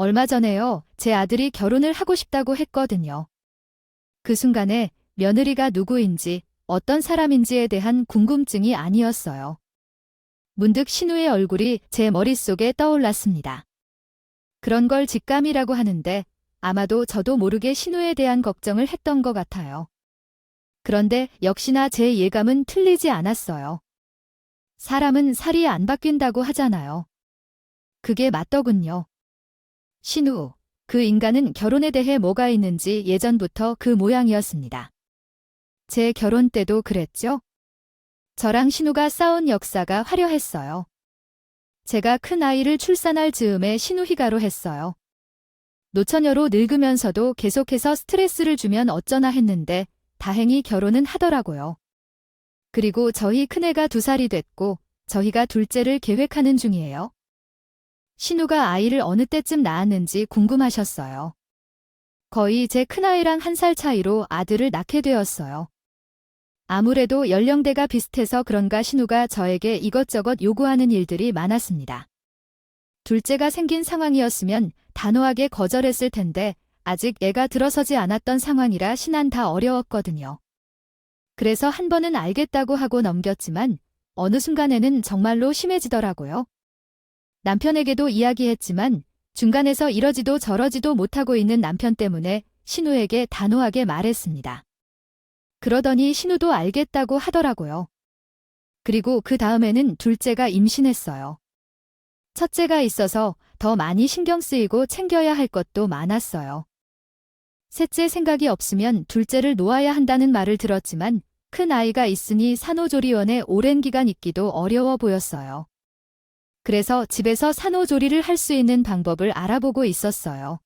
얼마 전에요. 제 아들이 결혼을 하고 싶다고 했거든요. 그 순간에 며느리가 누구인지 어떤 사람인지에 대한 궁금증이 아니었어요. 문득 신우의 얼굴이 제 머릿속에 떠올랐습니다. 그런 걸 직감이라고 하는데 아마도 저도 모르게 신우에 대한 걱정을 했던 것 같아요. 그런데 역시나 제 예감은 틀리지 않았어요. 사람은 살이 안 바뀐다고 하잖아요. 그게 맞더군요. 신우, 그 인간은 결혼에 대해 뭐가 있는지 예전부터 그 모양이었습니다. 제 결혼 때도 그랬죠? 저랑 신우가 싸운 역사가 화려했어요. 제가 큰 아이를 출산할 즈음에 신우 희가로 했어요. 노처녀로 늙으면서도 계속해서 스트레스를 주면 어쩌나 했는데 다행히 결혼은 하더라고요. 그리고 저희 큰애가 2살이 됐고 저희가 둘째를 계획하는 중이에요. 신우가 아이를 어느 때쯤 낳았는지 궁금하셨어요. 거의 제 큰아이랑 1살 차이로 아들을 낳게 되었어요. 아무래도 연령대가 비슷해서 그런가 신우가 저에게 이것저것 요구하는 일들이 많았습니다. 둘째가 생긴 상황이었으면 단호하게 거절했을 텐데 아직 애가 들어서지 않았던 상황이라 신안 다 어려웠거든요. 그래서 한 번은 알겠다고 하고 넘겼지만 어느 순간에는 정말로 심해지더라고요. 남편에게도 이야기했지만 중간에서 이러지도 저러지도 못하고 있는 남편 때문에 신우에게 단호하게 말했습니다. 그러더니 신우도 알겠다고 하더라고요. 그리고 그 다음에는 둘째가 임신했어요. 첫째가 있어서 더 많이 신경 쓰이고 챙겨야 할 것도 많았어요. 셋째 생각이 없으면 둘째를 놓아야 한다는 말을 들었지만 큰 아이가 있으니 산후조리원에 오랜 기간 있기도 어려워 보였어요. 그래서 집에서 산후조리를 할 수 있는 방법을 알아보고 있었어요.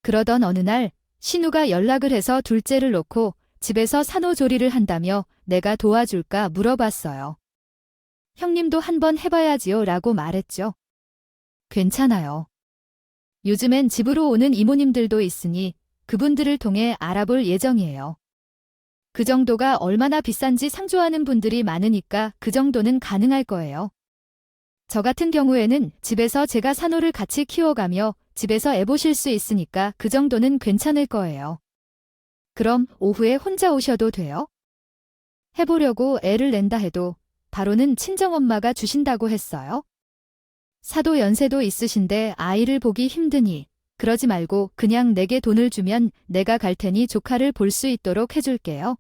그러던 어느 날 신우가 연락을 해서 둘째를 놓고 집에서 산후조리를 한다며 내가 도와줄까 물어봤어요. 형님도 한번 해봐야지요 라고 말했죠. 괜찮아요. 요즘엔 집으로 오는 이모님들도 있으니 그분들을 통해 알아볼 예정이에요. 그 정도가 얼마나 비싼지 상조하는 분들이 많으니까 그 정도는 가능할 거예요. 저 같은 경우에는 집에서 제가 산후를 같이 키워가며 집에서 애 보실 수 있으니까 그 정도는 괜찮을 거예요. 그럼 오후에 혼자 오셔도 돼요? 해보려고 애를 낸다 해도 바로는 친정엄마가 주신다고 했어요. 사도 연세도 있으신데 아이를 보기 힘드니 그러지 말고 그냥 내게 돈을 주면 내가 갈 테니 조카를 볼 수 있도록 해줄게요.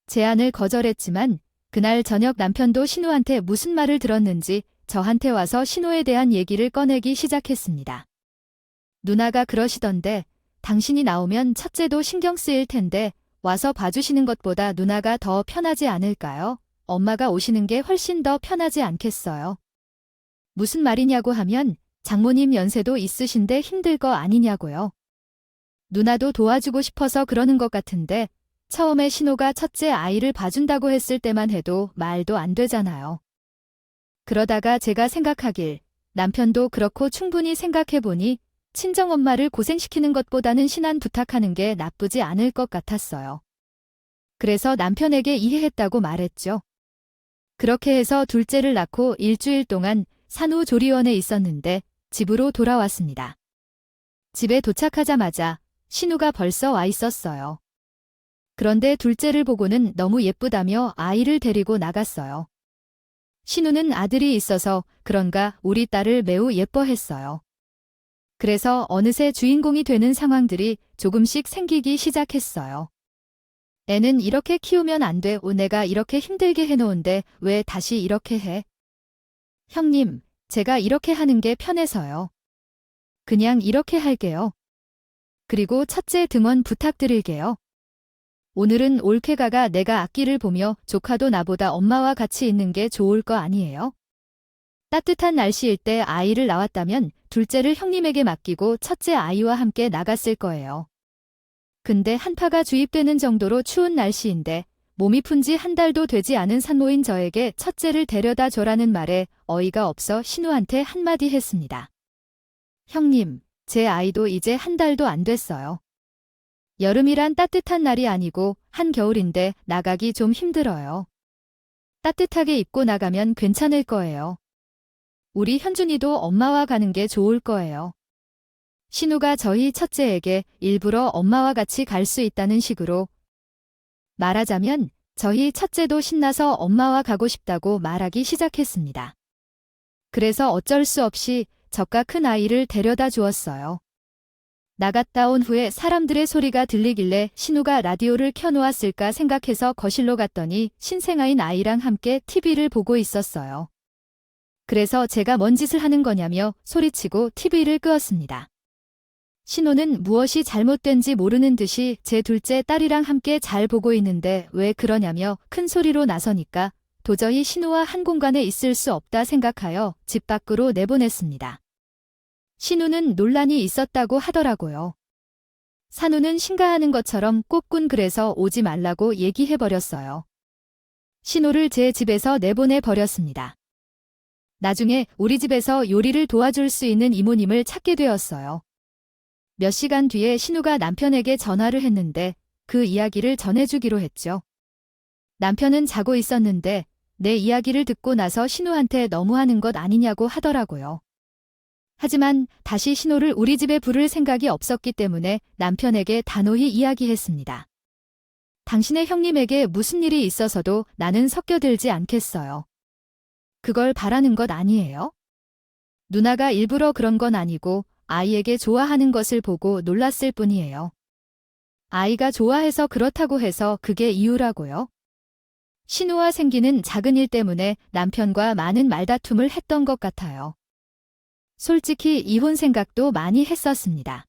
제안을 거절했지만 그날 저녁 남편도 신우한테 무슨 말을 들었는지 저한테 와서 신우에 대한 얘기를 꺼내기 시작했습니다. 누나가 그러시던데 당신이 나오면 첫째도 신경 쓰일 텐데 와서 봐주시는 것보다 누나가 더 편하지 않을까요? 엄마가 오시는 게 훨씬 더 편하지 않겠어요? 무슨 말이냐고 하면 장모님 연세도 있으신데 힘들 거 아니냐고요. 누나도 도와주고 싶어서 그러는 것 같은데 처음에 신우가 첫째 아이를 봐준다고 했을 때만 해도 말도 안 되잖아요. 그러다가 제가 생각하길 남편도 그렇고 충분히 생각해보니 친정엄마를 고생시키는 것보다는 신안 부탁하는 게 나쁘지 않을 것 같았어요. 그래서 남편에게 이해했다고 말했죠. 그렇게 해서 둘째를 낳고 일주일 동안 산후조리원에 있었는데 집으로 돌아왔습니다. 집에 도착하자마자 신우가 벌써 와 있었어요. 그런데 둘째를 보고는 너무 예쁘다며 아이를 데리고 나갔어요. 신우는 아들이 있어서 그런가 우리 딸을 매우 예뻐했어요. 그래서 어느새 주인공이 되는 상황들이 조금씩 생기기 시작했어요. 애는 이렇게 키우면 안 돼. 내가 이렇게 힘들게 해놓은데 왜 다시 이렇게 해? 형님, 제가 이렇게 하는 게 편해서요. 그냥 이렇게 할게요. 그리고 첫째 등원 부탁드릴게요. 오늘은 올케가가 내가 악기를 보며 조카도 나보다 엄마와 같이 있는 게 좋을 거 아니에요? 따뜻한 날씨일 때 아이를 낳았다면 둘째를 형님에게 맡기고 첫째 아이와 함께 나갔을 거예요. 근데 한파가 주입되는 정도로 추운 날씨인데 몸이 푼 지 1달도 되지 않은 산모인 저에게 첫째를 데려다 줘라는 말에 어이가 없어 신우한테 한마디 했습니다. 형님, 제 아이도 이제 1달도 안 됐어요. 여름이란 따뜻한 날이 아니고 한겨울인데 나가기 좀 힘들어요. 따뜻하게 입고 나가면 괜찮을 거예요. 우리 현준이도 엄마와 가는 게 좋을 거예요. 신우가 저희 첫째에게 일부러 엄마와 같이 갈 수 있다는 식으로 말하자면 저희 첫째도 신나서 엄마와 가고 싶다고 말하기 시작했습니다. 그래서 어쩔 수 없이 저가 큰 아이를 데려다 주었어요. 나갔다 온 후에 사람들의 소리가 들리길래 신우가 라디오를 켜놓았을까 생각해서 거실로 갔더니 신생아인 아이랑 함께 TV를 보고 있었어요. 그래서 제가 뭔 짓을 하는 거냐며 소리치고 TV를 끄었습니다. 신우는 무엇이 잘못된지 모르는 듯이 제 둘째 딸이랑 함께 잘 보고 있는데 왜 그러냐며 큰 소리로 나서니까 도저히 신우와 한 공간에 있을 수 없다 생각하여 집 밖으로 내보냈습니다. 신우는 논란이 있었다고 하더라고요. 산우는 신가하는 것처럼 꼽군 그래서 오지 말라고 얘기해버렸어요. 신우를 제 집에서 내보내버렸습니다. 나중에 우리 집에서 요리를 도와줄 수 있는 이모님을 찾게 되었어요. 몇 시간 뒤에 신우가 남편에게 전화를 했는데 그 이야기를 전해주기로 했죠. 남편은 자고 있었는데 내 이야기를 듣고 나서 신우한테 너무하는 것 아니냐고 하더라고요. 하지만 다시 신우를 우리 집에 부를 생각이 없었기 때문에 남편에게 단호히 이야기했습니다. 당신의 형님에게 무슨 일이 있어서도 나는 섞여들지 않겠어요. 그걸 바라는 것 아니에요? 누나가 일부러 그런 건 아니고 아이에게 좋아하는 것을 보고 놀랐을 뿐이에요. 아이가 좋아해서 그렇다고 해서 그게 이유라고요? 신우와 생기는 작은 일 때문에 남편과 많은 말다툼을 했던 것 같아요. 솔직히 이혼 생각도 많이 했었습니다.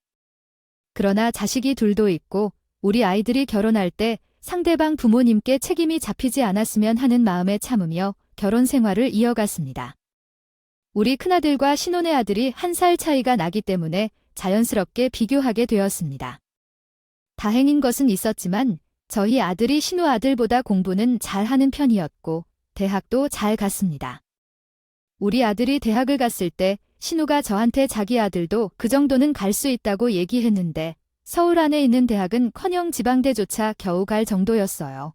그러나 자식이 둘도 있고 우리 아이들이 결혼할 때 상대방 부모님께 책임이 잡히지 않았으면 하는 마음에 참으며 결혼 생활을 이어갔습니다. 우리 큰아들과 신혼의 아들이 1살 차이가 나기 때문에 자연스럽게 비교하게 되었습니다. 다행인 것은 있었지만 저희 아들이 신우 아들보다 공부는 잘하는 편이었고 대학도 잘 갔습니다. 우리 아들이 대학을 갔을 때 신우가 저한테 자기 아들도 그 정도는 갈 수 있다고 얘기했는데 서울 안에 있는 대학은커녕 지방대조차 겨우 갈 정도였어요.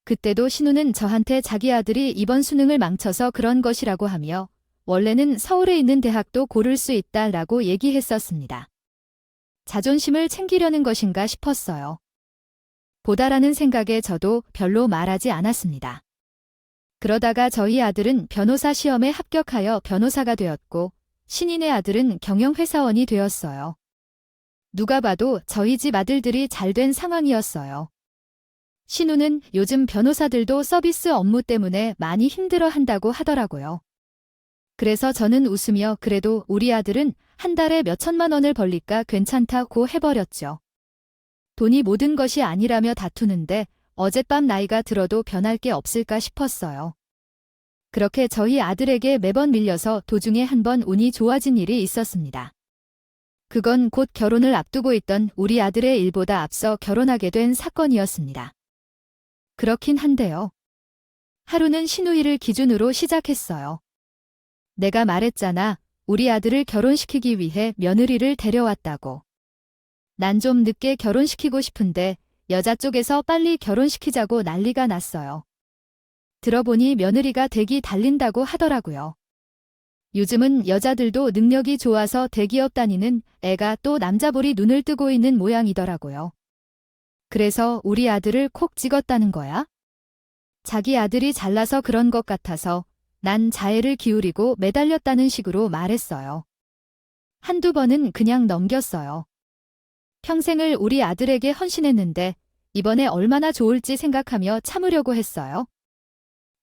그때도 신우는 저한테 자기 아들이 이번 수능을 망쳐서 그런 것이라고 하며 원래는 서울에 있는 대학도 고를 수 있다라고 얘기했었습니다. 자존심을 챙기려는 것인가 싶었어요. 보다라는 생각에 저도 별로 말하지 않았습니다. 그러다가 저희 아들은 변호사 시험에 합격하여 변호사가 되었고 신인의 아들은 경영회사원이 되었어요. 누가 봐도 저희 집 아들들이 잘된 상황이었어요. 신우는 요즘 변호사들도 서비스 업무 때문에 많이 힘들어한다고 하더라고요. 그래서 저는 웃으며 그래도 우리 아들은 한 달에 몇 천만 원을 벌니까 괜찮다고 해버렸죠. 돈이 모든 것이 아니라며 다투는데 어젯밤 나이가 들어도 변할 게 없을까 싶었어요. 그렇게 저희 아들에게 매번 밀려서 도중에 한 번 운이 좋아진 일이 있었습니다. 그건 곧 결혼을 앞두고 있던 우리 아들의 일보다 앞서 결혼하게 된 사건이었습니다. 그렇긴 한데요. 하루는 신우이를 기준으로 시작했어요. 내가 말했잖아. 우리 아들을 결혼시키기 위해 며느리를 데려왔다고. 난 좀 늦게 결혼시키고 싶은데 여자 쪽에서 빨리 결혼시키자고 난리가 났어요. 들어보니 며느리가 댁이 달린다고 하더라고요. 요즘은 여자들도 능력이 좋아서 대기업 다니는 애가 또 남자볼이 눈을 뜨고 있는 모양이더라고요. 그래서 우리 아들을 콕 찍었다는 거야? 자기 아들이 잘나서 그런 것 같아서 난 자애를 기울이고 매달렸다는 식으로 말했어요. 한두 번은 그냥 넘겼어요. 평생을 우리 아들에게 헌신했는데 이번에 얼마나 좋을지 생각하며 참으려고 했어요.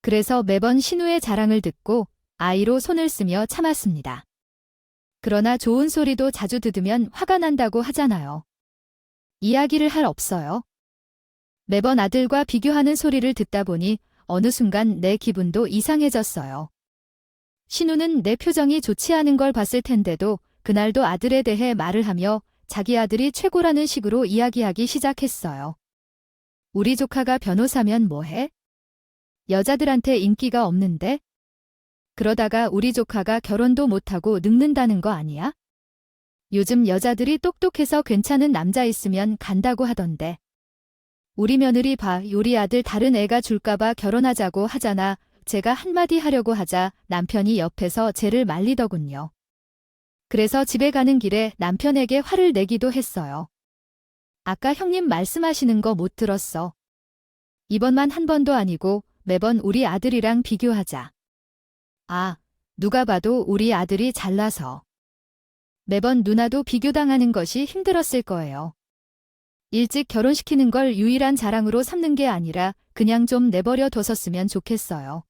그래서 매번 신우의 자랑을 듣고 아이로 손을 쓰며 참았습니다. 그러나 좋은 소리도 자주 들으면 화가 난다고 하잖아요. 이야기를 할 없어요. 매번 아들과 비교하는 소리를 듣다 보니 어느 순간 내 기분도 이상해졌어요. 신우는 내 표정이 좋지 않은 걸 봤을 텐데도 그날도 아들에 대해 말을 하며 자기 아들이 최고라는 식으로 이야기하기 시작했어요. 우리 조카가 변호사면 뭐해? 여자들한테 인기가 없는데? 그러다가 우리 조카가 결혼도 못하고 늙는다는 거 아니야? 요즘 여자들이 똑똑해서 괜찮은 남자 있으면 간다고 하던데. 우리 며느리 봐, 우리 아들 다른 애가 줄까봐 결혼하자고 하잖아. 제가 한마디 하려고 하자 남편이 옆에서 쟤를 말리더군요. 그래서 집에 가는 길에 남편에게 화를 내기도 했어요. 아까 형님 말씀하시는 거 못 들었어. 이번만 한 번도 아니고 매번 우리 아들이랑 비교하자. 아, 누가 봐도 우리 아들이 잘나서. 매번 누나도 비교당하는 것이 힘들었을 거예요. 일찍 결혼시키는 걸 유일한 자랑으로 삼는 게 아니라 그냥 좀 내버려 뒀었으면 좋겠어요.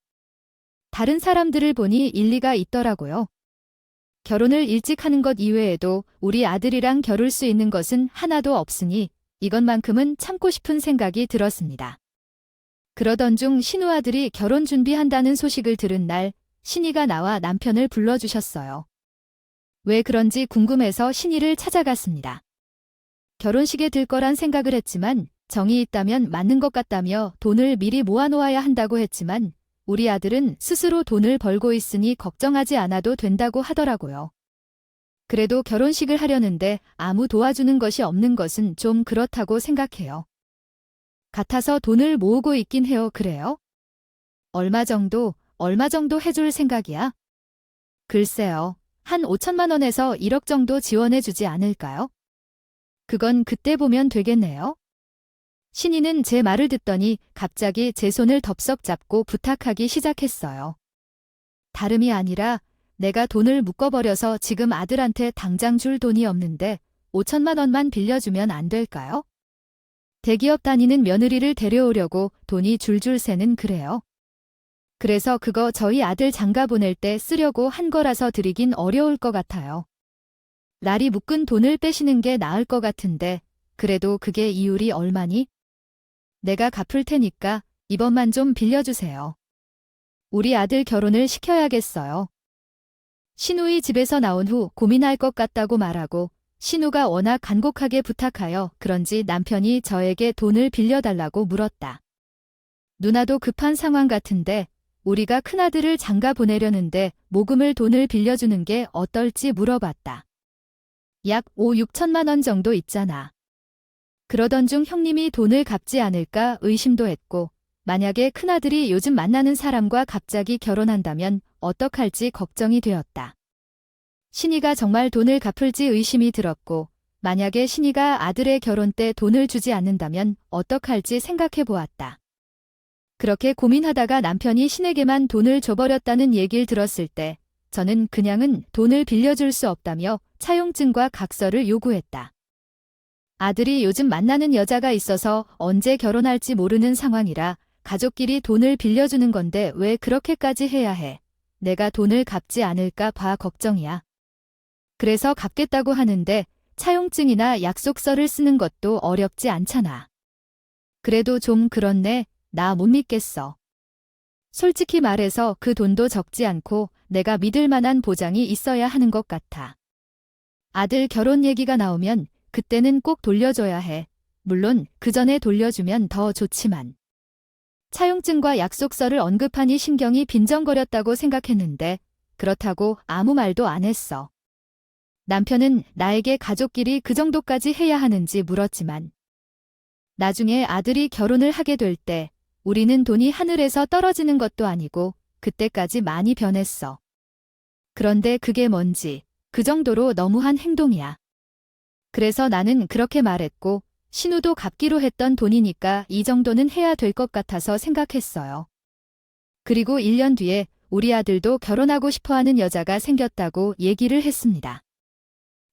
다른 사람들을 보니 일리가 있더라고요. 결혼을 일찍 하는 것 이외에도 우리 아들이랑 겨룰 수 있는 것은 하나도 없으니 이것만큼은 참고 싶은 생각이 들었습니다. 그러던 중 신우아들이 결혼 준비한다는 소식을 들은 날 신이가 나와 남편을 불러주셨어요. 왜 그런지 궁금해서 신이를 찾아갔습니다. 결혼식에 들 거란 생각을 했지만 정이 있다면 맞는 것 같다며 돈을 미리 모아놓아야 한다고 했지만 우리 아들은 스스로 돈을 벌고 있으니 걱정하지 않아도 된다고 하더라고요. 그래도 결혼식을 하려는데 아무 도와주는 것이 없는 것은 좀 그렇다고 생각해요. 같아서 돈을 모으고 있긴 해요. 그래요? 얼마 정도 해줄 생각이야? 글쎄요. 한 5천만 원에서 1억 정도 지원해 주지 않을까요? 그건 그때 보면 되겠네요. 신이는 제 말을 듣더니 갑자기 제 손을 덥석 잡고 부탁하기 시작했어요. 다름이 아니라 내가 돈을 묶어버려서 지금 아들한테 당장 줄 돈이 없는데 5천만 원만 빌려주면 안 될까요? 대기업 다니는 며느리를 데려오려고 돈이 줄줄 새는 그래요. 그래서 그거 저희 아들 장가 보낼 때 쓰려고 한 거라서 드리긴 어려울 것 같아요. 날이 묶은 돈을 빼시는 게 나을 것 같은데 그래도 그게 이율이 얼마니? 내가 갚을 테니까 이번만 좀 빌려주세요. 우리 아들 결혼을 시켜야겠어요. 신우이 집에서 나온 후 고민할 것 같다고 말하고 신우가 워낙 간곡하게 부탁하여 그런지 남편이 저에게 돈을 빌려달라고 물었다. 누나도 급한 상황 같은데 우리가 큰아들을 장가 보내려는데 모금을 돈을 빌려주는 게 어떨지 물어봤다. 약 5, 6천만 원 정도 있잖아. 그러던 중 형님이 돈을 갚지 않을까 의심도 했고 만약에 큰아들이 요즘 만나는 사람과 갑자기 결혼한다면 어떡할지 걱정이 되었다. 신이가 정말 돈을 갚을지 의심이 들었고 만약에 신이가 아들의 결혼 때 돈을 주지 않는다면 어떡할지 생각해 보았다. 그렇게 고민하다가 남편이 신에게만 돈을 줘버렸다는 얘기를 들었을 때 저는 그냥은 돈을 빌려줄 수 없다며 차용증과 각서를 요구했다. 아들이 요즘 만나는 여자가 있어서 언제 결혼할지 모르는 상황이라 가족끼리 돈을 빌려주는 건데 왜 그렇게까지 해야 해. 내가 돈을 갚지 않을까 봐 걱정이야. 그래서 갚겠다고 하는데 차용증이나 약속서를 쓰는 것도 어렵지 않잖아. 그래도 좀 그렇네. 나 못 믿겠어. 솔직히 말해서 그 돈도 적지 않고 내가 믿을 만한 보장이 있어야 하는 것 같아. 아들 결혼 얘기가 나오면 그때는 꼭 돌려줘야 해. 물론 그 전에 돌려주면 더 좋지만. 차용증과 약속서를 언급하니 신경이 빈정거렸다고 생각했는데 그렇다고 아무 말도 안 했어. 남편은 나에게 가족끼리 그 정도까지 해야 하는지 물었지만 나중에 아들이 결혼을 하게 될 때 우리는 돈이 하늘에서 떨어지는 것도 아니고 그때까지 많이 변했어. 그런데 그게 뭔지 그 정도로 너무한 행동이야. 그래서 나는 그렇게 말했고 신우도 갚기로 했던 돈이니까 이 정도는 해야 될 것 같아서 생각했어요. 그리고 1년 뒤에 우리 아들도 결혼하고 싶어하는 여자가 생겼다고 얘기를 했습니다.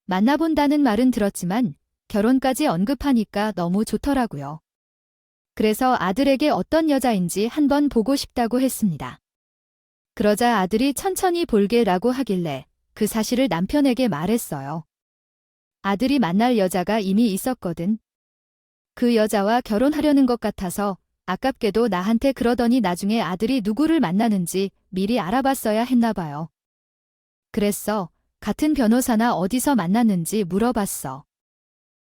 만나본다는 말은 들었지만 결혼까지 언급하니까 너무 좋더라고요. 그래서 아들에게 어떤 여자인지 한번 보고 싶다고 했습니다. 그러자 아들이 천천히 볼게라고 하길래 그 사실을 남편에게 말했어요. 아들이 만날 여자가 이미 있었거든. 그 여자와 결혼하려는 것 같아서 아깝게도 나한테 그러더니 나중에 아들이 누구를 만나는지 미리 알아봤어야 했나 봐요. 그랬어. 같은 변호사나 어디서 만났는지 물어봤어.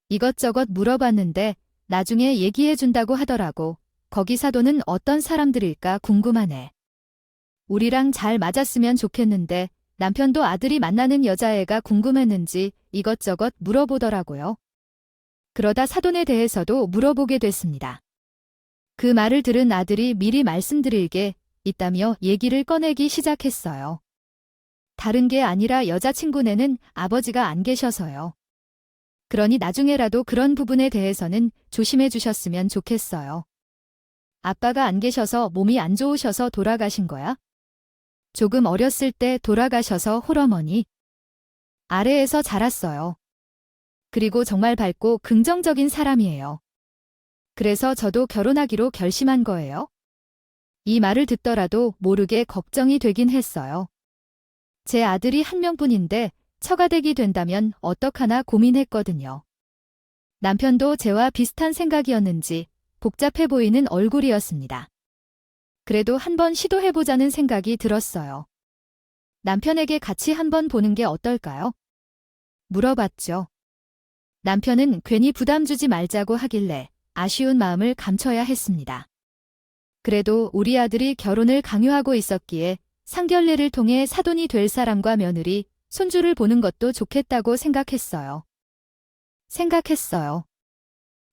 이것저것 물어봤는데 나중에 얘기해준다고 하더라고. 거기 사도는 어떤 사람들일까 궁금하네. 우리랑 잘 맞았으면 좋겠는데 남편도 아들이 만나는 여자애가 궁금했는지 이것저것 물어보더라고요. 그러다 사돈에 대해서도 물어보게 됐습니다. 그 말을 들은 아들이 미리 말씀드릴 게 있다며 얘기를 꺼내기 시작했어요. 다른 게 아니라 여자친구네는 아버지가 안 계셔서요. 그러니 나중에라도 그런 부분에 대해서는 조심해 주셨으면 좋겠어요. 아빠가 안 계셔서 몸이 안 좋으셔서 돌아가신 거야? 조금 어렸을 때 돌아가셔서 홀어머니 아래에서 자랐어요. 그리고 정말 밝고 긍정적인 사람이에요. 그래서 저도 결혼하기로 결심한 거예요. 이 말을 듣더라도 모르게 걱정이 되긴 했어요. 제 아들이 한 명뿐인데 처가댁이 된다면 어떡하나 고민했거든요. 남편도 저와 비슷한 생각이었는지 복잡해 보이는 얼굴이었습니다. 그래도 한번 시도해보자는 생각이 들었어요. 남편에게 같이 한번 보는 게 어떨까요? 물어봤죠. 남편은 괜히 부담 주지 말자고 하길래 아쉬운 마음을 감춰야 했습니다. 그래도 우리 아들이 결혼을 강요하고 있었기에 상견례를 통해 사돈이 될 사람과 며느리, 손주를 보는 것도 좋겠다고 생각했어요.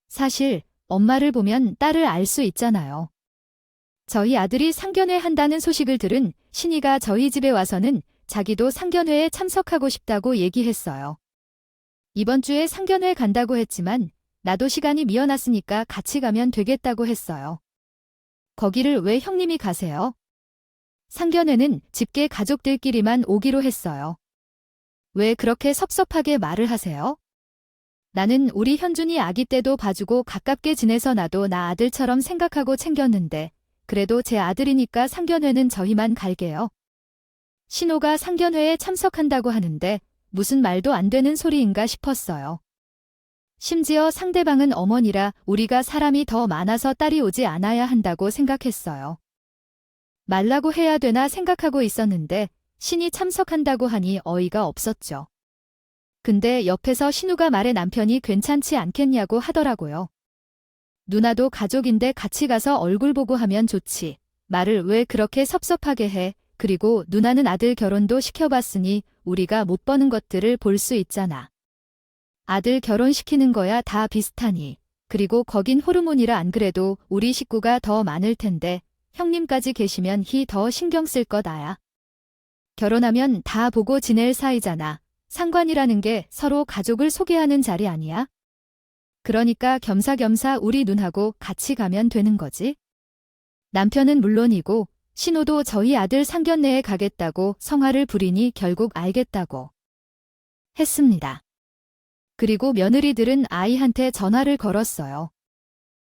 사실 엄마를 보면 딸을 알 수 있잖아요. 저희 아들이 상견례 한다는 소식을 들은 신이가 저희 집에 와서는 자기도 상견례에 참석하고 싶다고 얘기했어요. 이번 주에 상견례 간다고 했지만 나도 시간이 미어났으니까 같이 가면 되겠다고 했어요. 거기를 왜 형님이 가세요? 상견례는 집계 가족들끼리만 오기로 했어요. 왜 그렇게 섭섭하게 말을 하세요? 나는 우리 현준이 아기 때도 봐주고 가깝게 지내서 나도 나 아들처럼 생각하고 챙겼는데 그래도 제 아들이니까 상견례는 저희만 갈게요. 신호가 상견례에 참석한다고 하는데 무슨 말도 안 되는 소리인가 싶었어요. 심지어 상대방은 어머니라 우리가 사람이 더 많아서 딸이 오지 않아야 한다고 생각했어요. 말라고 해야 되나 생각하고 있었는데 신이 참석한다고 하니 어이가 없었죠. 근데 옆에서 신우가 말해 남편이 괜찮지 않겠냐고 하더라고요. 누나도 가족인데 같이 가서 얼굴 보고 하면 좋지. 말을 왜 그렇게 섭섭하게 해. 그리고 누나는 아들 결혼도 시켜봤으니 우리가 못 버는 것들을 볼 수 있잖아. 아들 결혼시키는 거야 다 비슷하니. 그리고 거긴 호르몬이라 안 그래도 우리 식구가 더 많을 텐데 형님까지 계시면 히 더 신경 쓸 것 아야. 결혼하면 다 보고 지낼 사이잖아. 상관이라는 게 서로 가족을 소개하는 자리 아니야? 그러니까 겸사겸사 우리 눈하고 같이 가면 되는 거지. 남편은 물론이고 신호도 저희 아들 상견례에 가겠다고 성화를 부리니 결국 알겠다고 했습니다. 그리고 며느리들은 아이한테 전화를 걸었어요.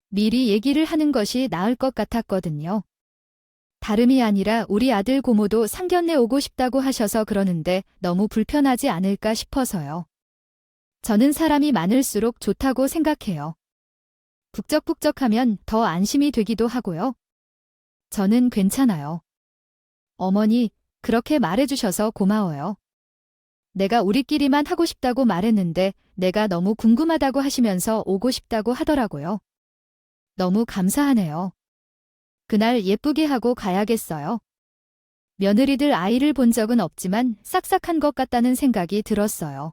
미리 얘기를 하는 것이 나을 것 같았거든요. 다름이 아니라 우리 아들 고모도 상견례 오고 싶다고 하셔서 그러는데 너무 불편하지 않을까 싶어서요. 저는 사람이 많을수록 좋다고 생각해요. 북적북적하면 더 안심이 되기도 하고요. 저는 괜찮아요. 어머니, 그렇게 말해주셔서 고마워요. 내가 우리끼리만 하고 싶다고 말했는데 내가 너무 궁금하다고 하시면서 오고 싶다고 하더라고요. 너무 감사하네요. 그날 예쁘게 하고 가야겠어요. 며느리들 아이를 본 적은 없지만 싹싹한 것 같다는 생각이 들었어요.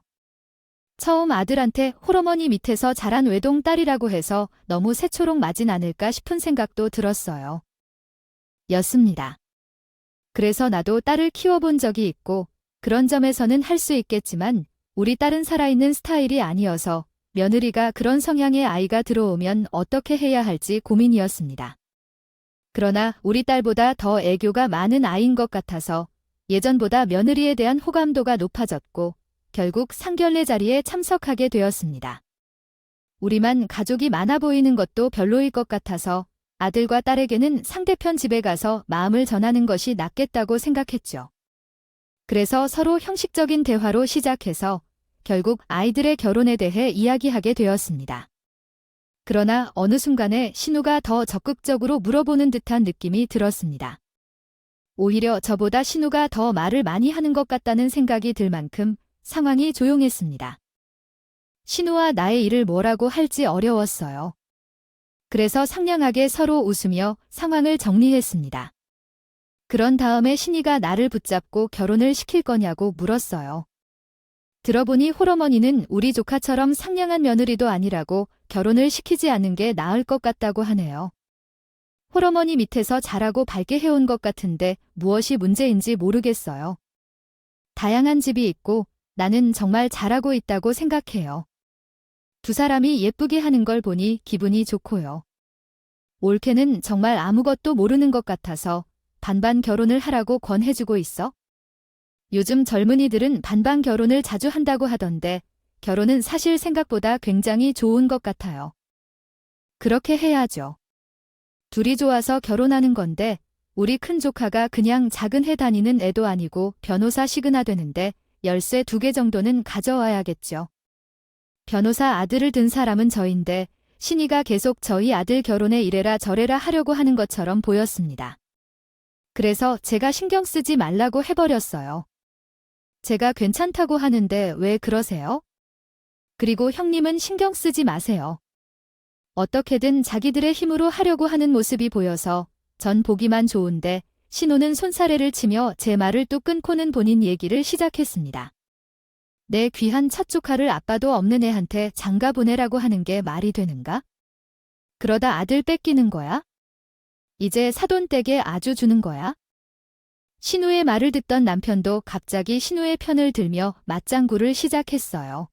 처음 아들한테 홀어머니 밑에서 자란 외동딸이라고 해서 너무 새초록 맞진 않을까 싶은 생각도 들었어요. 였습니다. 그래서 나도 딸을 키워본 적이 있고 그런 점에서는 할 수 있겠지만 우리 딸은 살아있는 스타일이 아니어서 며느리가 그런 성향의 아이가 들어오면 어떻게 해야 할지 고민이었습니다. 그러나 우리 딸보다 더 애교가 많은 아이인 것 같아서 예전보다 며느리에 대한 호감도가 높아졌고 결국 상견례 자리에 참석하게 되었습니다. 우리만 가족이 많아 보이는 것도 별로일 것 같아서 아들과 딸에게는 상대편 집에 가서 마음을 전하는 것이 낫겠다고 생각했죠. 그래서 서로 형식적인 대화로 시작해서 결국 아이들의 결혼에 대해 이야기하게 되었습니다. 그러나 어느 순간에 신우가 더 적극적으로 물어보는 듯한 느낌이 들었습니다. 오히려 저보다 신우가 더 말을 많이 하는 것 같다는 생각이 들 만큼 상황이 조용했습니다. 신우와 나의 일을 뭐라고 할지 어려웠어요. 그래서 상냥하게 서로 웃으며 상황을 정리했습니다. 그런 다음에 신이가 나를 붙잡고 결혼을 시킬 거냐고 물었어요. 들어보니 홀어머니는 우리 조카처럼 상냥한 며느리도 아니라고 결혼을 시키지 않는 게 나을 것 같다고 하네요. 홀어머니 밑에서 잘하고 밝게 해온 것 같은데 무엇이 문제인지 모르겠어요. 다양한 집이 있고 나는 정말 잘하고 있다고 생각해요. 두 사람이 예쁘게 하는 걸 보니 기분이 좋고요. 올케는 정말 아무것도 모르는 것 같아서 반반 결혼을 하라고 권해주고 있어. 요즘 젊은이들은 반반 결혼을 자주 한다고 하던데 결혼은 사실 생각보다 굉장히 좋은 것 같아요. 그렇게 해야죠. 둘이 좋아서 결혼하는 건데 우리 큰 조카가 그냥 작은 해 다니는 애도 아니고 변호사 시그나 되는데 열쇠 2개 정도는 가져와야겠죠. 변호사 아들을 둔 사람은 저인데 신이가 계속 저희 아들 결혼에 이래라 저래라 하려고 하는 것처럼 보였습니다. 그래서 제가 신경 쓰지 말라고 해버렸어요. 제가 괜찮다고 하는데 왜 그러세요? 그리고 형님은 신경 쓰지 마세요. 어떻게든 자기들의 힘으로 하려고 하는 모습이 보여서 전 보기만 좋은데 신호는 손사래를 치며 제 말을 뚝 끊고는 본인 얘기를 시작했습니다. 내 귀한 첫 조카를 아빠도 없는 애한테 장가 보내라고 하는 게 말이 되는가? 그러다 아들 뺏기는 거야? 이제 사돈댁에 아주 주는 거야? 신우의 말을 듣던 남편도 갑자기 신우의 편을 들며 맞장구를 시작했어요.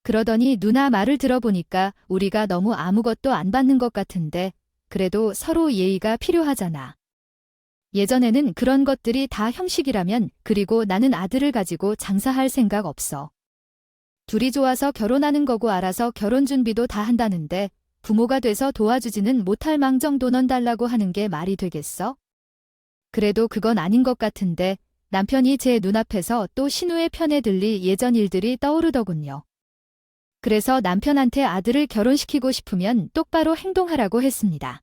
그러더니 누나 말을 들어보니까 우리가 너무 아무것도 안 받는 것 같은데 그래도 서로 예의가 필요하잖아. 예전에는 그런 것들이 다 형식이라면 그리고 나는 아들을 가지고 장사할 생각 없어. 둘이 좋아서 결혼하는 거고 알아서 결혼 준비도 다 한다는데 부모가 돼서 도와주지는 못할 망정 돈 원 달라고 하는 게 말이 되겠어? 그래도 그건 아닌 것 같은데 남편이 제 눈앞에서 또 신우의 편에 들리 예전 일들이 떠오르더군요. 그래서 남편한테 아들을 결혼시키고 싶으면 똑바로 행동하라고 했습니다.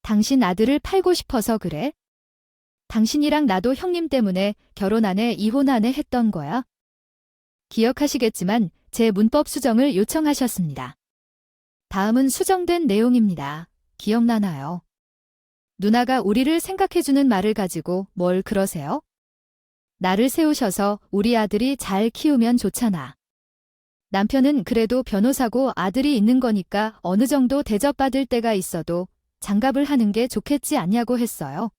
당신 아들을 팔고 싶어서 그래? 당신이랑 나도 형님 때문에 결혼 안 해, 이혼 안 해 했던 거야? 기억하시겠지만 제 문법 수정을 요청하셨습니다. 다음은 수정된 내용입니다. 기억나나요? 누나가 우리를 생각해주는 말을 가지고 뭘 그러세요? 나를 세우셔서 우리 아들이 잘 키우면 좋잖아. 남편은 그래도 변호사고 아들이 있는 거니까 어느 정도 대접받을 때가 있어도 장갑을 하는 게 좋겠지 않냐고 했어요.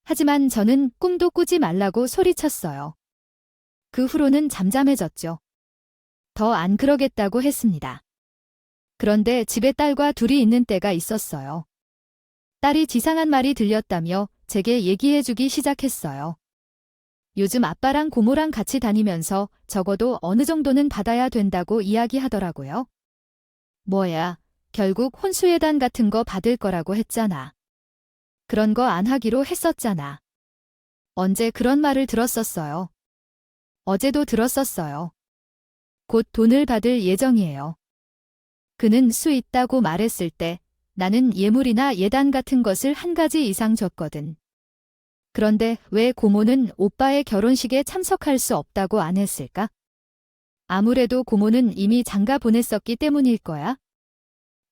하지만 저는 꿈도 꾸지 말라고 소리쳤어요. 그 후로는 잠잠해졌죠. 더 안 그러겠다고 했습니다. 그런데 집에 딸과 둘이 있는 때가 있었어요. 딸이 지상한 말이 들렸다며 제게 얘기해주기 시작했어요. 요즘 아빠랑 고모랑 같이 다니면서 적어도 어느 정도는 받아야 된다고 이야기하더라고요. 뭐야, 결국 혼수예단 같은 거 받을 거라고 했잖아. 그런 거 안 하기로 했었잖아. 언제 그런 말을 들었었어요. 어제도 들었었어요. 곧 돈을 받을 예정이에요. 그는 수 있다고 말했을 때 나는 예물이나 예단 같은 것을 한 가지 이상 줬거든. 그런데 왜 고모는 오빠의 결혼식에 참석할 수 없다고 안 했을까? 아무래도 고모는 이미 장가 보냈었기 때문일 거야.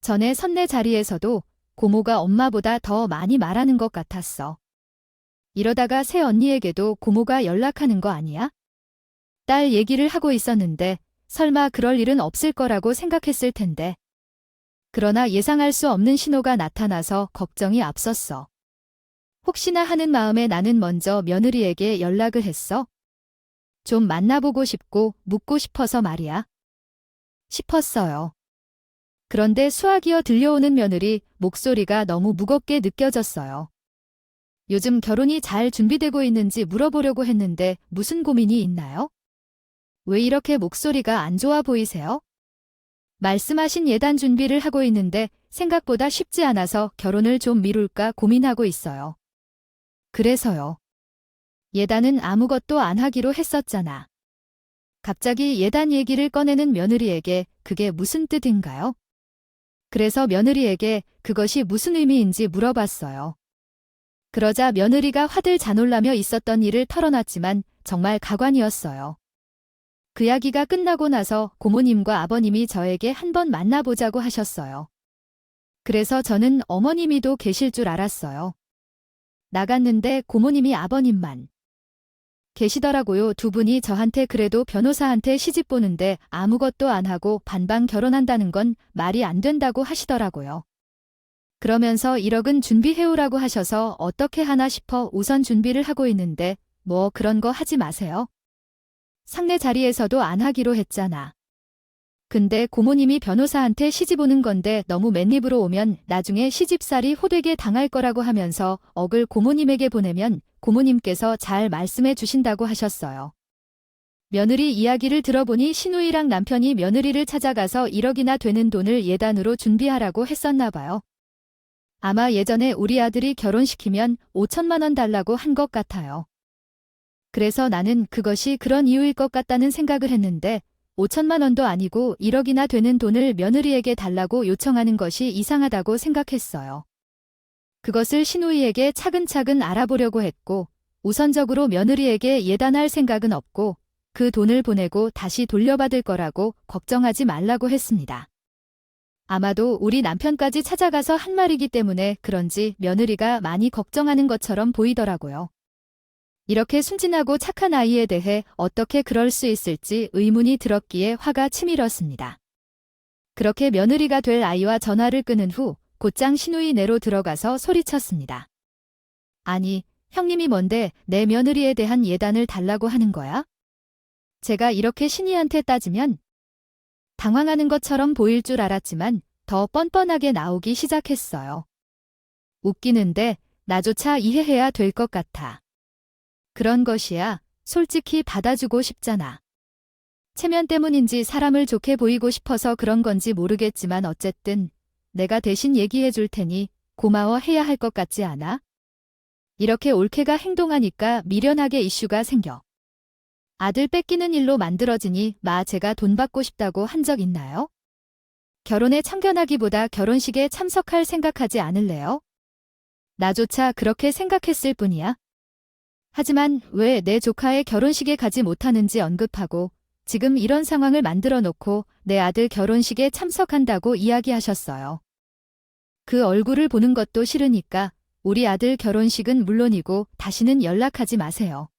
전에 선례 자리에서도 고모가 엄마보다 더 많이 말하는 것 같았어. 이러다가 새 언니에게도 고모가 연락하는 거 아니야? 딸 얘기를 하고 있었는데 설마 그럴 일은 없을 거라고 생각했을 텐데. 그러나 예상할 수 없는 신호가 나타나서 걱정이 앞섰어. 혹시나 하는 마음에 나는 먼저 며느리에게 연락을 했어. 좀 만나보고 싶고 묻고 싶어서 말이야. 싶었어요. 그런데 수화기어 들려오는 며느리 목소리가 너무 무겁게 느껴졌어요. 요즘 결혼이 잘 준비되고 있는지 물어보려고 했는데 무슨 고민이 있나요? 왜 이렇게 목소리가 안 좋아 보이세요? 말씀하신 예단 준비를 하고 있는데 생각보다 쉽지 않아서 결혼을 좀 미룰까 고민하고 있어요. 그래서요. 예단은 아무것도 안 하기로 했었잖아. 갑자기 예단 얘기를 꺼내는 며느리에게 그게 무슨 뜻인가요? 그래서 며느리에게 그것이 무슨 의미인지 물어봤어요. 그러자 며느리가 화들 자놀라며 있었던 일을 털어놨지만 정말 가관이었어요. 그 이야기가 끝나고 나서 고모님과 아버님이 저에게 한번 만나보자고 하셨어요. 그래서 저는 어머님이도 계실 줄 알았어요. 나갔는데 고모님이 아버님만 계시더라고요. 두 분이 저한테 그래도 변호사한테 시집 보는데 아무것도 안 하고 반반 결혼한다는 건 말이 안 된다고 하시더라고요. 그러면서 1억은 준비해오라고 하셔서 어떻게 하나 싶어 우선 준비를 하고 있는데 뭐 그런 거 하지 마세요. 상례 자리에서도 안 하기로 했잖아. 근데 고모님이 변호사한테 시집 오는 건데 너무 맨입으로 오면 나중에 시집살이 호되게 당할 거라고 하면서 억을 고모님에게 보내면 고모님께서 잘 말씀해 주신다고 하셨어요. 며느리 이야기를 들어보니 신우이랑 남편이 며느리를 찾아가서 1억이나 되는 돈을 예단으로 준비하라고 했었나 봐요. 아마 예전에 우리 아들이 결혼시키면 5천만 원 달라고 한 것 같아요. 그래서 나는 그것이 그런 이유일 것 같다는 생각을 했는데 5천만 원도 아니고 1억이나 되는 돈을 며느리에게 달라고 요청하는 것이 이상하다고 생각했어요. 그것을 신우이에게 차근차근 알아보려고 했고 우선적으로 며느리에게 예단할 생각은 없고 그 돈을 보내고 다시 돌려받을 거라고 걱정하지 말라고 했습니다. 아마도 우리 남편까지 찾아가서 한 말이기 때문에 그런지 며느리가 많이 걱정하는 것처럼 보이더라고요. 이렇게 순진하고 착한 아이에 대해 어떻게 그럴 수 있을지 의문이 들었기에 화가 치밀었습니다. 그렇게 며느리가 될 아이와 전화를 끊은 후 곧장 신우이 내로 들어가서 소리쳤습니다. 아니, 형님이 뭔데 내 며느리에 대한 예단을 달라고 하는 거야? 제가 이렇게 신이한테 따지면 당황하는 것처럼 보일 줄 알았지만 더 뻔뻔하게 나오기 시작했어요. 웃기는데 나조차 이해해야 될 것 같아. 그런 것이야 솔직히 받아주고 싶잖아. 체면 때문인지 사람을 좋게 보이고 싶어서 그런 건지 모르겠지만 어쨌든 내가 대신 얘기해 줄 테니 고마워해야 할 것 같지 않아? 이렇게 올케가 행동하니까 미련하게 이슈가 생겨. 아들 뺏기는 일로 만들어지니 제가 돈 받고 싶다고 한 적 있나요? 결혼에 참견하기보다 결혼식에 참석할 생각하지 않을래요? 나조차 그렇게 생각했을 뿐이야. 하지만 왜 내 조카의 결혼식에 가지 못하는지 언급하고 지금 이런 상황을 만들어 놓고 내 아들 결혼식에 참석한다고 이야기하셨어요. 그 얼굴을 보는 것도 싫으니까 우리 아들 결혼식은 물론이고 다시는 연락하지 마세요.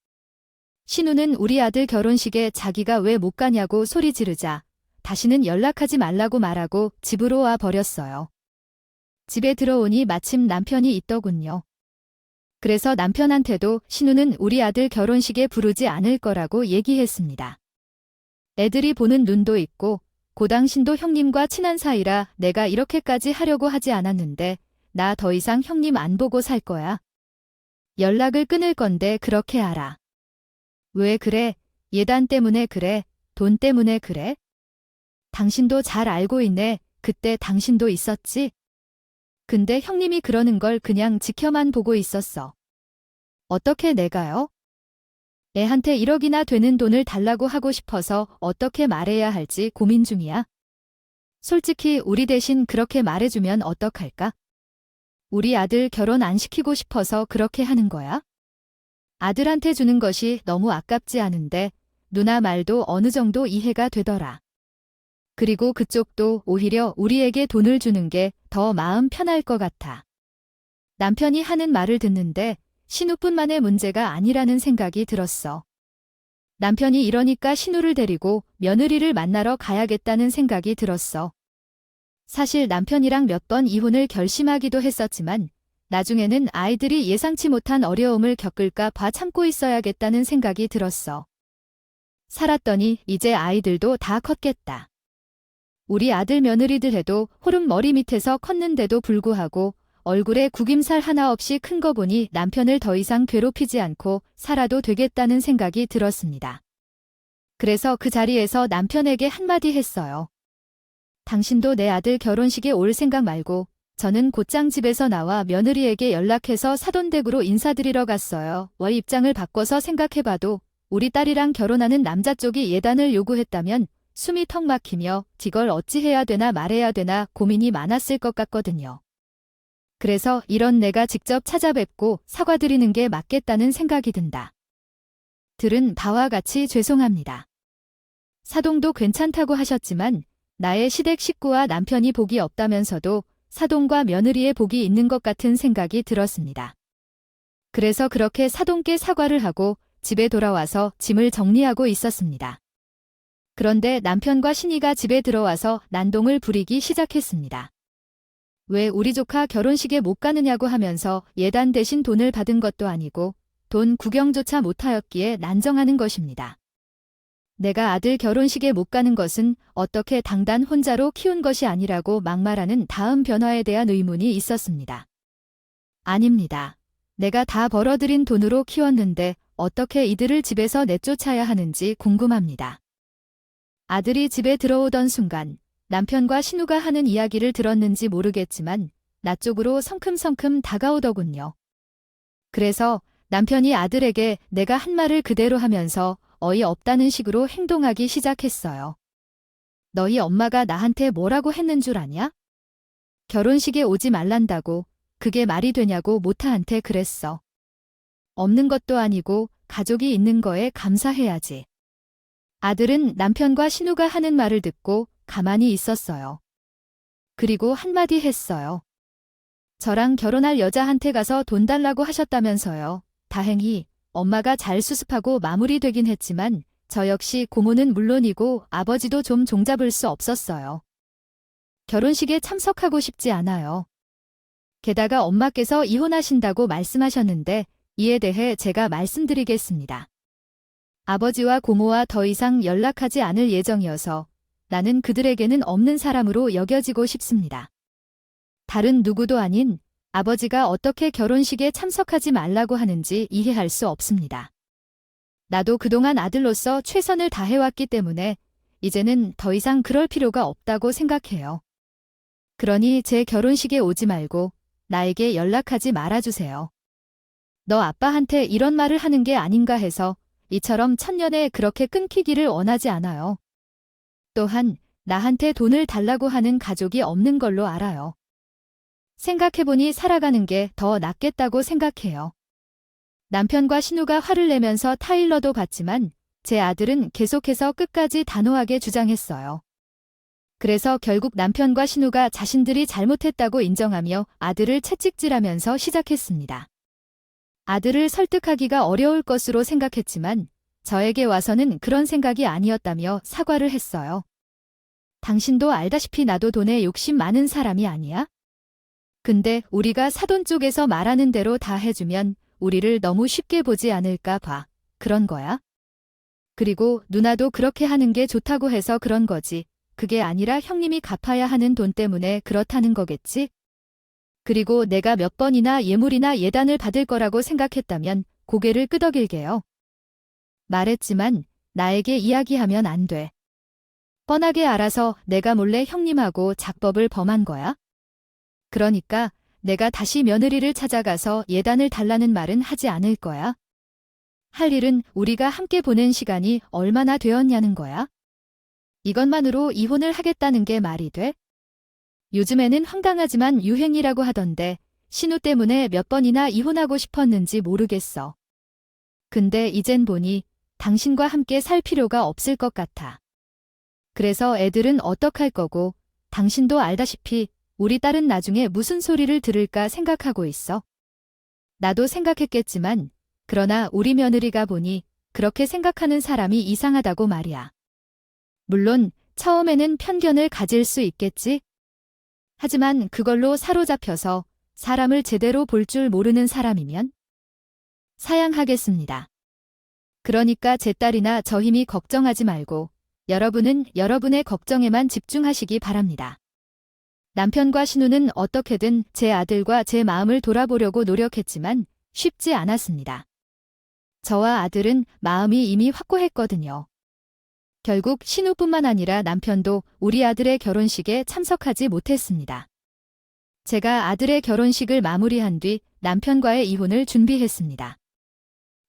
신우는 우리 아들 결혼식에 자기가 왜 못 가냐고 소리 지르자 다시는 연락하지 말라고 말하고 집으로 와 버렸어요. 집에 들어오니 마침 남편이 있더군요. 그래서 남편한테도 신우는 우리 아들 결혼식에 부르지 않을 거라고 얘기했습니다. 애들이 보는 눈도 있고 고당신도 형님과 친한 사이라 내가 이렇게까지 하려고 하지 않았는데 나 더 이상 형님 안 보고 살 거야. 연락을 끊을 건데 그렇게 알아. 왜 그래? 예단 때문에 그래? 돈 때문에 그래? 당신도 잘 알고 있네. 그때 당신도 있었지? 근데 형님이 그러는 걸 그냥 지켜만 보고 있었어. 어떻게 내가요? 애한테 1억이나 되는 돈을 달라고 하고 싶어서 어떻게 말해야 할지 고민 중이야. 솔직히 우리 대신 그렇게 말해주면 어떡할까? 우리 아들 결혼 안 시키고 싶어서 그렇게 하는 거야? 아들한테 주는 것이 너무 아깝지 않은데 누나 말도 어느 정도 이해가 되더라. 그리고 그쪽도 오히려 우리에게 돈을 주는 게 더 마음 편할 것 같아. 남편이 하는 말을 듣는데 신우뿐만의 문제가 아니라는 생각이 들었어. 남편이 이러니까 신우를 데리고 며느리를 만나러 가야겠다는 생각이 들었어. 사실 남편이랑 몇 번 이혼을 결심하기도 했었지만 나중에는 아이들이 예상치 못한 어려움을 겪을까 봐 참고 있어야겠다는 생각이 들었어. 살았더니 이제 아이들도 다 컸겠다. 우리 아들 며느리들 해도 호름 머리 밑에서 컸는데도 불구하고 얼굴에 구김살 하나 없이 큰 거 보니 남편을 더 이상 괴롭히지 않고 살아도 되겠다는 생각이 들었습니다. 그래서 그 자리에서 남편에게 한마디 했어요. 당신도 내 아들 결혼식에 올 생각 말고 저는 곧장 집에서 나와 며느리에게 연락해서 사돈댁으로 인사드리러 갔어요. 월 입장을 바꿔서 생각해봐도 우리 딸이랑 결혼하는 남자 쪽이 예단을 요구했다면 숨이 턱 막히며 이걸 어찌해야 되나 말해야 되나 고민이 많았을 것 같거든요. 그래서 이런 내가 직접 찾아뵙고 사과드리는 게 맞겠다는 생각이 든다. 들은 바와 같이 죄송합니다. 사동도 괜찮다고 하셨지만 나의 시댁 식구와 남편이 복이 없다면서도 사돈과 며느리의 복이 있는 것 같은 생각이 들었습니다. 그래서 그렇게 사돈께 사과를 하고 집에 돌아와서 짐을 정리하고 있었습니다. 그런데 남편과 신이가 집에 들어와서 난동을 부리기 시작했습니다. 왜 우리 조카 결혼식에 못 가느냐고 하면서 예단 대신 돈을 받은 것도 아니고 돈 구경조차 못하였기에 난정하는 것입니다. 내가 아들 결혼식에 못 가는 것은 어떻게 당단 혼자로 키운 것이 아니라고 막말하는 다음 변화에 대한 의문이 있었습니다. 아닙니다. 내가 다 벌어들인 돈으로 키웠는데 어떻게 이들을 집에서 내쫓아야 하는지 궁금합니다. 아들이 집에 들어오던 순간 남편과 신우가 하는 이야기를 들었는지 모르겠지만 나 쪽으로 성큼성큼 다가오더군요. 그래서 남편이 아들에게 내가 한 말을 그대로 하면서 어이없다는 식으로 행동하기 시작했어요. 너희 엄마가 나한테 뭐라고 했는 줄 아냐? 결혼식에 오지 말란다고. 그게 말이 되냐고 모타한테 그랬어. 없는 것도 아니고 가족이 있는 거에 감사해야지. 아들은 남편과 신우가 하는 말을 듣고 가만히 있었어요. 그리고 한마디 했어요. 저랑 결혼할 여자한테 가서 돈 달라고 하셨다면서요. 다행히 엄마가 잘 수습하고 마무리되긴 했지만 저 역시 고모는 물론이고 아버지도 좀 종잡을 수 없었어요. 결혼식에 참석하고 싶지 않아요. 게다가 엄마께서 이혼하신다고 말씀하셨는데 이에 대해 제가 말씀드리겠습니다. 아버지와 고모와 더 이상 연락하지 않을 예정이어서 나는 그들에게는 없는 사람으로 여겨지고 싶습니다. 다른 누구도 아닌 아버지가 어떻게 결혼식에 참석하지 말라고 하는지 이해할 수 없습니다. 나도 그동안 아들로서 최선을 다해왔기 때문에 이제는 더 이상 그럴 필요가 없다고 생각해요. 그러니 제 결혼식에 오지 말고 나에게 연락하지 말아주세요. 너 아빠한테 이런 말을 하는 게 아닌가 해서 이처럼 천년에 그렇게 끊기기를 원하지 않아요. 또한 나한테 돈을 달라고 하는 가족이 없는 걸로 알아요. 생각해보니 살아가는 게 더 낫겠다고 생각해요. 남편과 신우가 화를 내면서 타일러도 봤지만 제 아들은 계속해서 끝까지 단호하게 주장했어요. 그래서 결국 남편과 신우가 자신들이 잘못했다고 인정하며 아들을 채찍질하면서 시작했습니다. 아들을 설득하기가 어려울 것으로 생각했지만 저에게 와서는 그런 생각이 아니었다며 사과를 했어요. 당신도 알다시피 나도 돈에 욕심 많은 사람이 아니야? 근데 우리가 사돈 쪽에서 말하는 대로 다 해주면 우리를 너무 쉽게 보지 않을까 봐 그런 거야? 그리고 누나도 그렇게 하는 게 좋다고 해서 그런 거지. 그게 아니라 형님이 갚아야 하는 돈 때문에 그렇다는 거겠지? 그리고 내가 몇 번이나 예물이나 예단을 받을 거라고 생각했다면 고개를 끄덕일게요. 말했지만 나에게 이야기하면 안 돼. 뻔하게 알아서 내가 몰래 형님하고 작법을 범한 거야? 그러니까 내가 다시 며느리를 찾아가서 예단을 달라는 말은 하지 않을 거야. 할 일은 우리가 함께 보낸 시간이 얼마나 되었냐는 거야. 이것만으로 이혼을 하겠다는 게 말이 돼? 요즘에는 황당하지만 유행이라고 하던데 신우 때문에 몇 번이나 이혼하고 싶었는지 모르겠어. 근데 이젠 보니 당신과 함께 살 필요가 없을 것 같아. 그래서 애들은 어떡할 거고 당신도 알다시피 우리 딸은 나중에 무슨 소리를 들을까 생각하고 있어. 나도 생각했겠지만 그러나 우리 며느리가 보니 그렇게 생각하는 사람이 이상하다고 말이야. 물론 처음에는 편견을 가질 수 있겠지. 하지만 그걸로 사로잡혀서 사람을 제대로 볼 줄 모르는 사람이면 사양하겠습니다. 그러니까 제 딸이나 저 힘이 걱정하지 말고 여러분은 여러분의 걱정에만 집중하시기 바랍니다. 남편과 신우는 어떻게든 제 아들과 제 마음을 돌아보려고 노력했지만 쉽지 않았습니다. 저와 아들은 마음이 이미 확고했거든요. 결국 신우뿐만 아니라 남편도 우리 아들의 결혼식에 참석하지 못했습니다. 제가 아들의 결혼식을 마무리한 뒤 남편과의 이혼을 준비했습니다.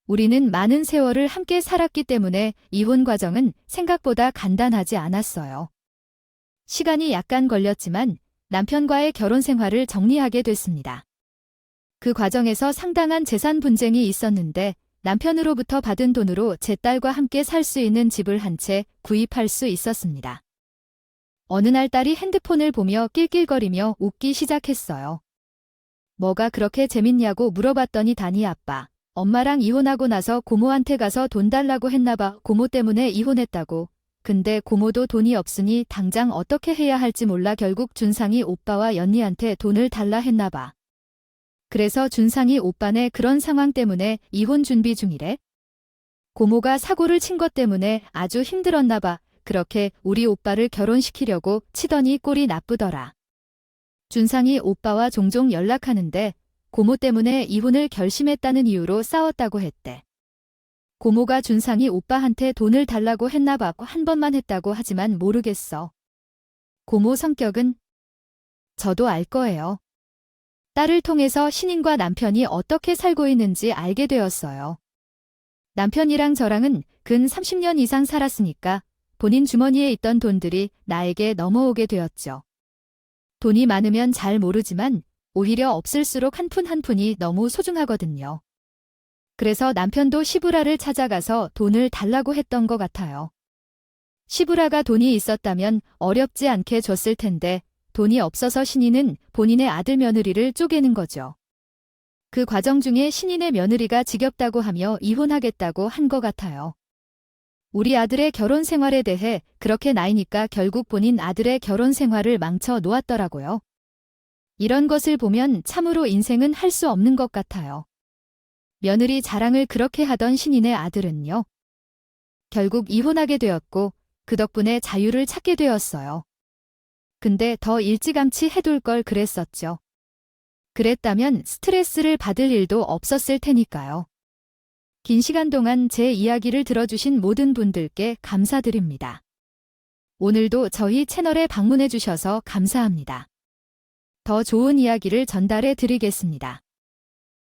우리는 많은 세월을 함께 살았기 때문에 이혼 과정은 생각보다 간단하지 않았어요. 시간이 약간 걸렸지만 남편과의 결혼 생활을 정리하게 됐습니다. 그 과정에서 상당한 재산 분쟁이 있었는데 남편으로부터 받은 돈으로 제 딸과 함께 살 수 있는 집을 한 채 구입할 수 있었습니다. 어느 날 딸이 핸드폰을 보며 낄낄거리며 웃기 시작했어요. 뭐가 그렇게 재밌냐고 물어봤더니 다니 아빠, 엄마랑 이혼하고 나서 고모한테 가서 돈 달라고 했나봐. 고모 때문에 이혼했다고. 근데 고모도 돈이 없으니 당장 어떻게 해야 할지 몰라 결국 준상이 오빠와 연니한테 돈을 달라 했나봐. 그래서 준상이 오빠네 그런 상황 때문에 이혼 준비 중이래. 고모가 사고를 친 것 때문에 아주 힘들었나 봐. 그렇게 우리 오빠를 결혼시키려고 치더니 꼴이 나쁘더라. 준상이 오빠와 종종 연락하는데 고모 때문에 이혼을 결심했다는 이유로 싸웠다고 했대. 고모가 준상이 오빠한테 돈을 달라고 했나 봐. 한 번만 했다고 하지만 모르겠어. 고모 성격은 저도 알 거예요. 딸을 통해서 신인과 남편이 어떻게 살고 있는지 알게 되었어요. 남편이랑 저랑은 근 30년 이상 살았으니까 본인 주머니에 있던 돈들이 나에게 넘어오게 되었죠. 돈이 많으면 잘 모르지만 오히려 없을수록 한 푼 한 푼이 너무 소중하거든요. 그래서 남편도 시부라를 찾아가서 돈을 달라고 했던 것 같아요. 시부라가 돈이 있었다면 어렵지 않게 줬을 텐데 돈이 없어서 신인은 본인의 아들 며느리를 쪼개는 거죠. 그 과정 중에 신인의 며느리가 지겹다고 하며 이혼하겠다고 한 것 같아요. 우리 아들의 결혼 생활에 대해 그렇게 나이니까 결국 본인 아들의 결혼 생활을 망쳐 놓았더라고요. 이런 것을 보면 참으로 인생은 할 수 없는 것 같아요. 며느리 자랑을 그렇게 하던 신인의 아들은요. 결국 이혼하게 되었고 그 덕분에 자유를 찾게 되었어요. 근데 더 일찌감치 해둘 걸 그랬었죠. 그랬다면 스트레스를 받을 일도 없었을 테니까요. 긴 시간 동안 제 이야기를 들어주신 모든 분들께 감사드립니다. 오늘도 저희 채널에 방문해 주셔서 감사합니다. 더 좋은 이야기를 전달해 드리겠습니다.